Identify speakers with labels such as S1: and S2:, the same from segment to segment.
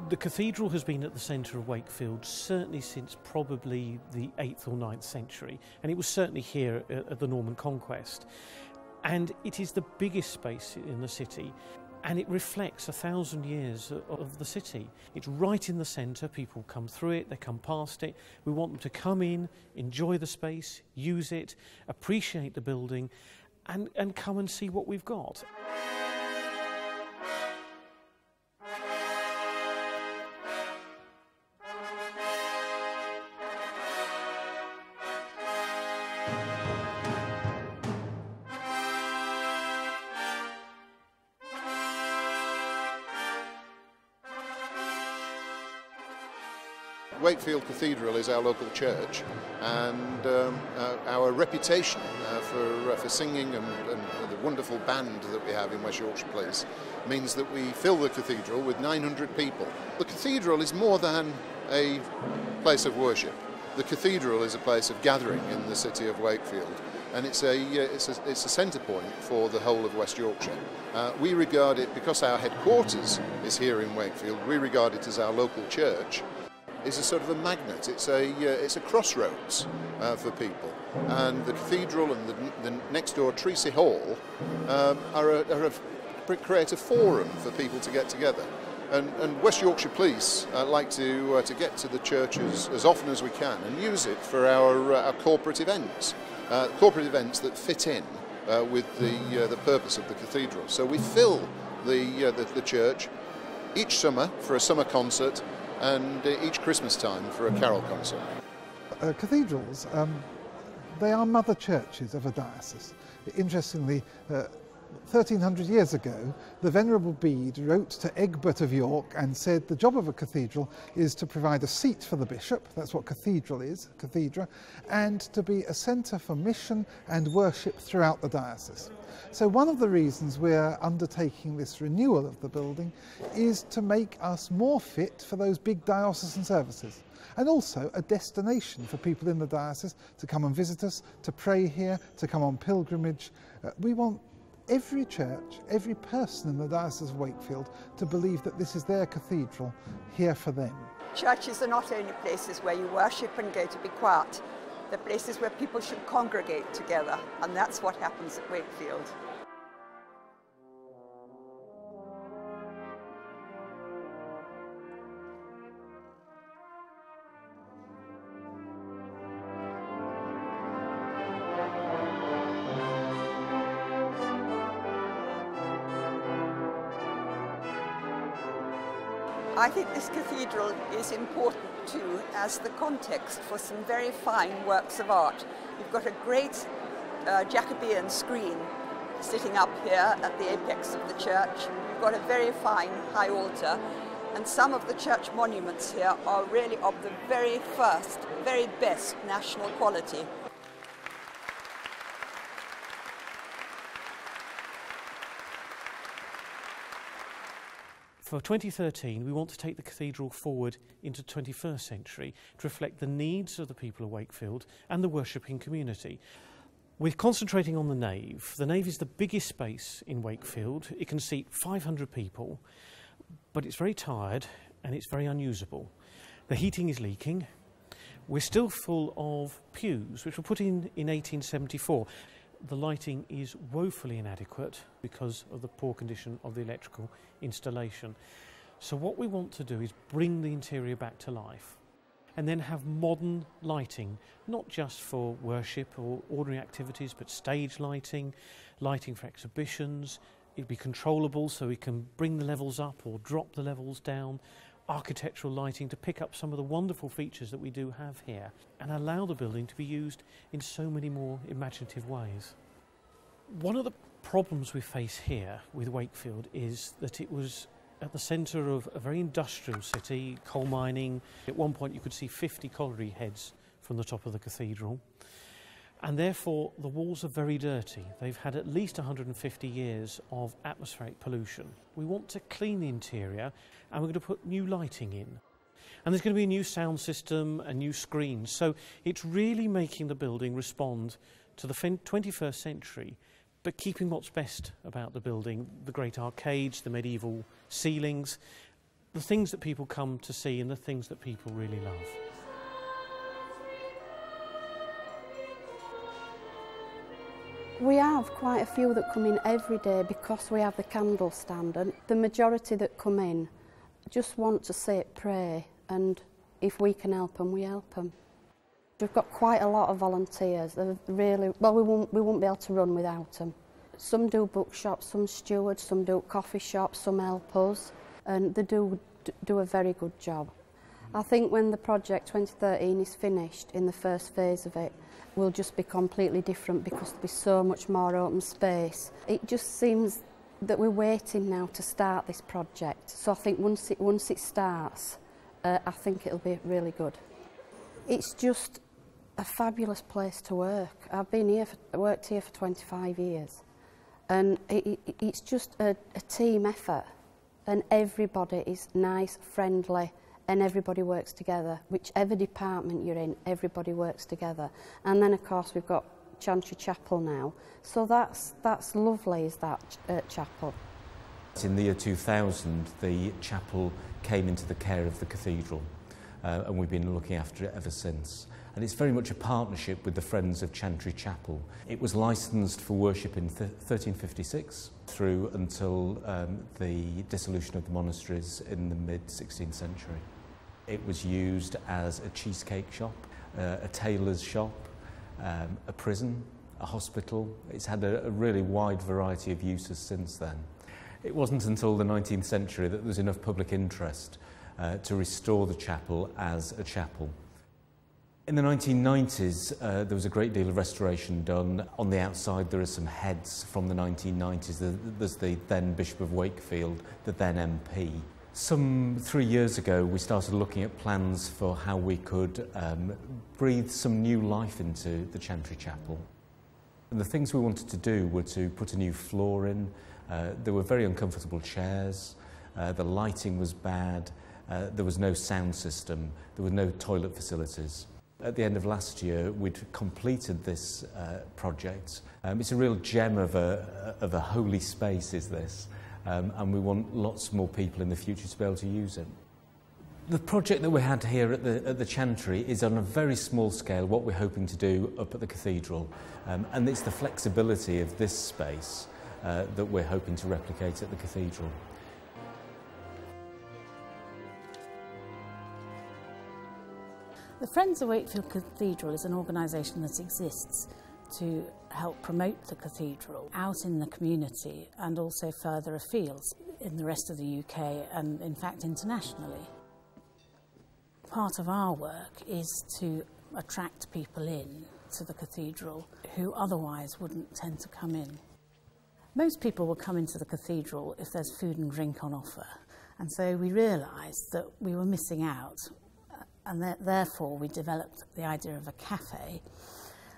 S1: The cathedral has been at the centre of Wakefield certainly since probably the 8th or 9th century, and it was certainly here at the Norman Conquest. And it is the biggest space in the city, and it reflects 1,000 years of the city. It's right in the centre, people come through it, they come past it. We want them to come in, enjoy the space, use it, appreciate the building, and come and see what we've got.
S2: Wakefield Cathedral is our local church, and our reputation for singing and the wonderful band that we have in West Yorkshire Place means that we fill the cathedral with 900 people. The cathedral is more than a place of worship. The cathedral is a place of gathering in the city of Wakefield, and it's a centre point for the whole of West Yorkshire. We regard it, because our headquarters is here in Wakefield, we regard it as our local church. Is a sort of a magnet. It's a crossroads for people, and the cathedral and the next door Treacy Hall create a forum for people to get together. And West Yorkshire Police like to get to the churches as often as we can and use it for our corporate events that fit in with the purpose of the cathedral. So we fill the church each summer for a summer concert, and each Christmas time for a carol concert.
S3: Cathedrals, they are mother churches of a diocese. Interestingly, 1300 years ago, the Venerable Bede wrote to Egbert of York and said the job of a cathedral is to provide a seat for the bishop, that's what cathedral is, cathedra, and to be a centre for mission and worship throughout the diocese. So one of the reasons we're undertaking this renewal of the building is to make us more fit for those big diocesan services, and also a destination for people in the diocese to come and visit us, to pray here, to come on pilgrimage. We want every church, every person in the Diocese of Wakefield to believe that this is their cathedral here for them.
S4: Churches are not only places where you worship and go to be quiet, they're places where people should congregate together, and that's what happens at Wakefield. I think this cathedral is important too as the context for some very fine works of art. You've got a great Jacobean screen sitting up here at the apex of the church. You've got a very fine high altar, and some of the church monuments here are really of the very first, very best national quality.
S1: For 2013, we want to take the cathedral forward into the 21st century to reflect the needs of the people of Wakefield and the worshipping community. We're concentrating on the nave. The nave is the biggest space in Wakefield. It can seat 500 people, but it's very tired and it's very unusable. The heating is leaking. We're still full of pews, which were put in 1874. The lighting is woefully inadequate because of the poor condition of the electrical installation. So what we want to do is bring the interior back to life and then have modern lighting, not just for worship or ordinary activities, but stage lighting, lighting for exhibitions. It'll be controllable so we can bring the levels up or drop the levels down, architectural lighting to pick up some of the wonderful features that we do have here and allow the building to be used in so many more imaginative ways. One of the problems we face here with Wakefield is that it was at the centre of a very industrial city, coal mining. At one point you could see 50 colliery heads from the top of the cathedral, and therefore the walls are very dirty. They've had at least 150 years of atmospheric pollution. We want to clean the interior, and we're going to put new lighting in. And there's going to be a new sound system and new screens. So it's really making the building respond to the 21st century, but keeping what's best about the building, the great arcades, the medieval ceilings, the things that people come to see and the things that people really love.
S5: We have quite a few that come in every day because we have the candle stand, and the majority that come in just want to sit, pray, and if we can help them, we help them. We've got quite a lot of volunteers. They're really, well, we won't be able to run without them. Some do bookshops, some stewards, some do coffee shops, some help us, and they do a very good job. I think when the project 2013 is finished, in the first phase of it, will just be completely different because there'll be so much more open space. It just seems that we're waiting now to start this project. So I think once it starts, I think it'll be really good. It's just a fabulous place to work. I've been here, worked here for 25 years, and it's just a team effort, and everybody is nice, friendly, and everybody works together. Whichever department you're in, everybody works together. And then, of course, we've got Chantry Chapel now, so that's lovely, is that chapel.
S6: In the year 2000, the chapel came into the care of the cathedral, and we've been looking after it ever since. And it's very much a partnership with the Friends of Chantry Chapel. It was licensed for worship in 1356 through until the dissolution of the monasteries in the mid-16th century. It was used as a cheesecake shop, a tailor's shop, a prison, a hospital. It's had a really wide variety of uses since then. It wasn't until the 19th century that there was enough public interest to restore the chapel as a chapel. In the 1990s, there was a great deal of restoration done. On the outside, there are some heads from the 1990s. There's the then Bishop of Wakefield, the then MP. Some 3 years ago, we started looking at plans for how we could breathe some new life into the Chantry Chapel. And the things we wanted to do were to put a new floor in. There were very uncomfortable chairs. The lighting was bad. There was no sound system. There were no toilet facilities. At the end of last year, we'd completed this project. It's a real gem of a holy space, is this, and we want lots more people in the future to be able to use it. The project that we had here at the Chantry is on a very small scale what we're hoping to do up at the cathedral, and it's the flexibility of this space that we're hoping to replicate at the cathedral.
S7: The Friends of Wakefield Cathedral is an organisation that exists to help promote the cathedral out in the community and also further afield in the rest of the UK and in fact internationally. Part of our work is to attract people in to the cathedral who otherwise wouldn't tend to come in. Most people will come into the cathedral if there's food and drink on offer, and so we realised that we were missing out. And therefore we developed the idea of a cafe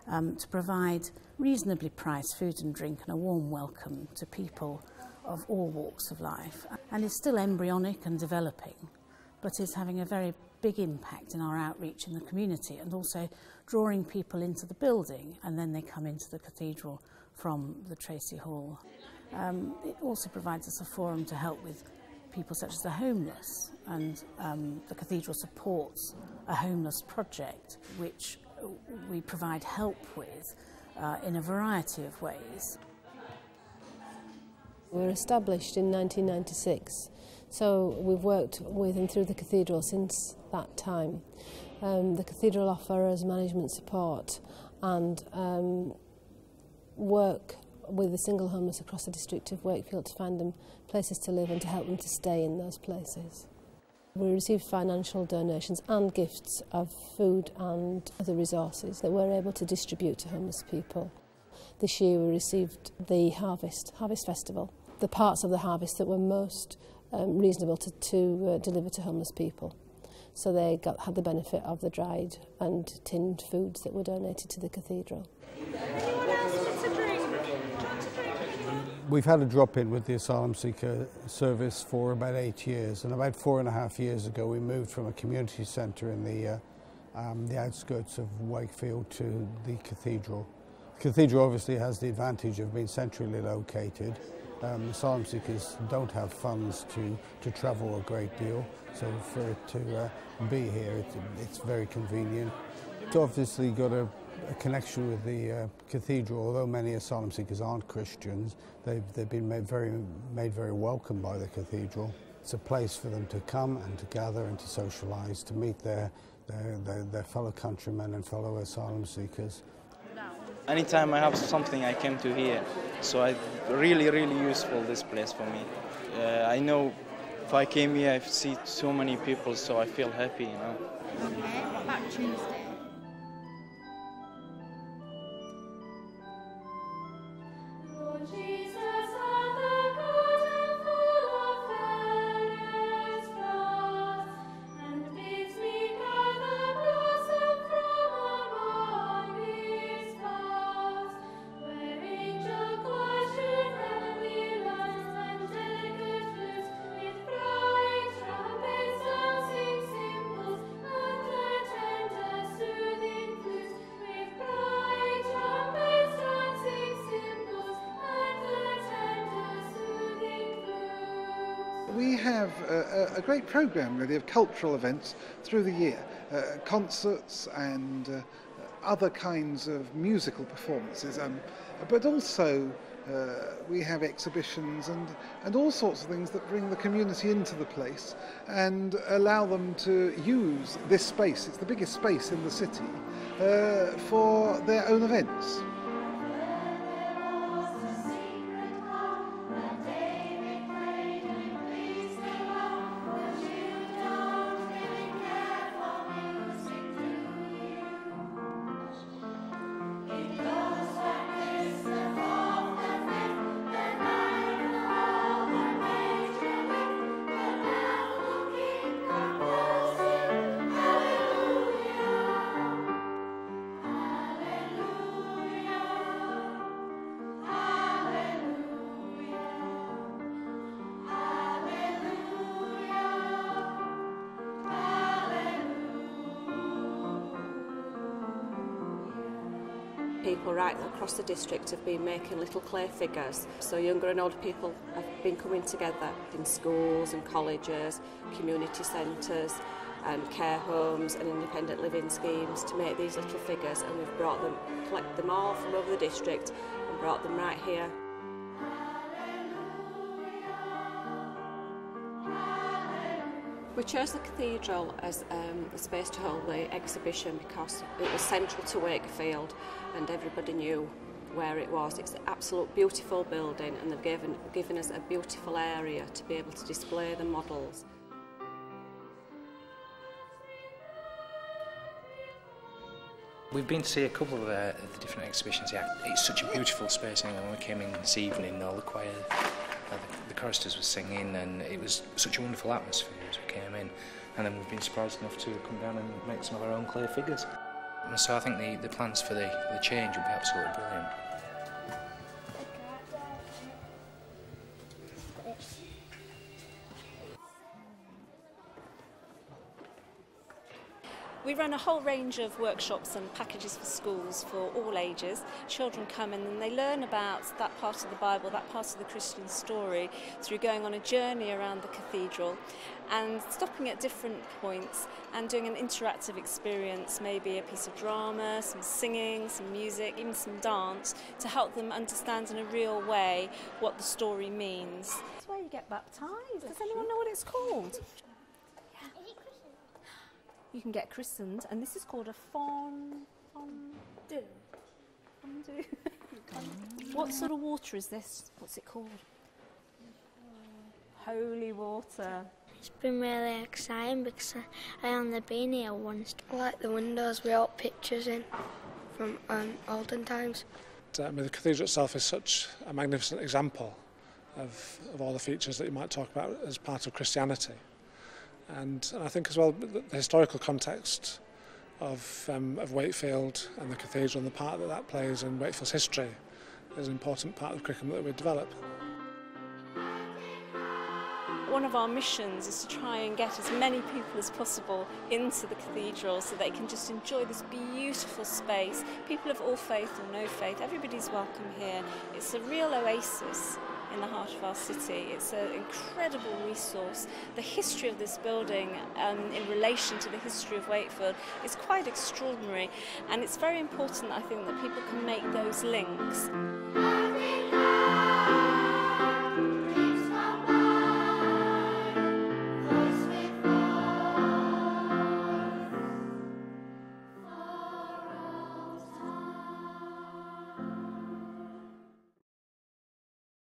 S7: to provide reasonably priced food and drink and a warm welcome to people of all walks of life. And it's still embryonic and developing, but is having a very big impact in our outreach in the community and also drawing people into the building, and then they come into the cathedral from the Tracy Hall. It also provides us a forum to help with people such as the homeless, and the cathedral supports a homeless project which we provide help with in a variety of ways.
S8: We were established in 1996, so we've worked with and through the cathedral since that time. The cathedral offers management support and work with the single homeless across the district of Wakefield to find them places to live and to help them to stay in those places. We received financial donations and gifts of food and other resources that we're able to distribute to homeless people. This year we received the Harvest Festival, the parts of the harvest that were most reasonable to deliver to homeless people. So they had the benefit of the dried and tinned foods that were donated to the cathedral.
S9: We've had a drop-in with the asylum seeker service for about 8 years, and about 4.5 years ago we moved from a community centre in the outskirts of Wakefield to the cathedral. The cathedral obviously has the advantage of being centrally located, Asylum seekers don't have funds to travel a great deal, so for it to be here, it's very convenient. It's obviously got a connection with the cathedral. Although many asylum seekers aren't Christians, they've been made very welcome by the cathedral. It's a place for them to come and to gather and to socialise, to meet their fellow countrymen and fellow asylum seekers.
S10: Anytime I have something, I came to here, so it's really useful, this place for me. I know if I came here, I see so many people, so I feel happy, you know.
S11: Okay, what about Tuesday?
S3: We have a great programme really of cultural events through the year, concerts and other kinds of musical performances, but also we have exhibitions and all sorts of things that bring the community into the place and allow them to use this space. It's the biggest space in the city for their own events.
S12: People right across the district have been making little clay figures, so younger and older people have been coming together in schools and colleges, community centres and care homes and independent living schemes to make these little figures, and we've collected them all from over the district and brought them right here. We chose the cathedral as a space to hold the exhibition because it was central to Wakefield and everybody knew where it was. It's an absolute beautiful building, and they've given us a beautiful area to be able to display the models.
S13: We've been to see a couple of the different exhibitions. Yeah, it's such a beautiful space. And when we came in this evening, all the choir, the choristers were singing, and it was such a wonderful atmosphere as we came in. And then we've been surprised enough to come down and make some of our own clay figures. And so I think the plans for the change will be absolutely brilliant.
S14: We run a whole range of workshops and packages for schools for all ages. Children come in and they learn about that part of the Bible, that part of the Christian story, through going on a journey around the cathedral and stopping at different points and doing an interactive experience, maybe a piece of drama, some singing, some music, even some dance, to help them understand in a real way what the story means.
S7: That's where you get baptised. Does anyone know what it's called?
S14: You can get christened, and this is called a fondue. What sort of water is this? What's it called? Holy water.
S11: It's been really exciting because I only been here once. I like the windows with all pictures in from olden times.
S15: The cathedral itself is such a magnificent example of all the features that you might talk about as part of Christianity. And I think as well the historical context of Wakefield and the cathedral and the part that plays in Wakefield's history is an important part of the curriculum that we develop.
S14: One of our missions is to try and get as many people as possible into the cathedral so they can just enjoy this beautiful space. People of all faith or no faith, everybody's welcome here. It's a real oasis in the heart of our city. It's an incredible resource. The history of this building in relation to the history of Wakefield is quite extraordinary, and it's very important, I think, that people can make those links.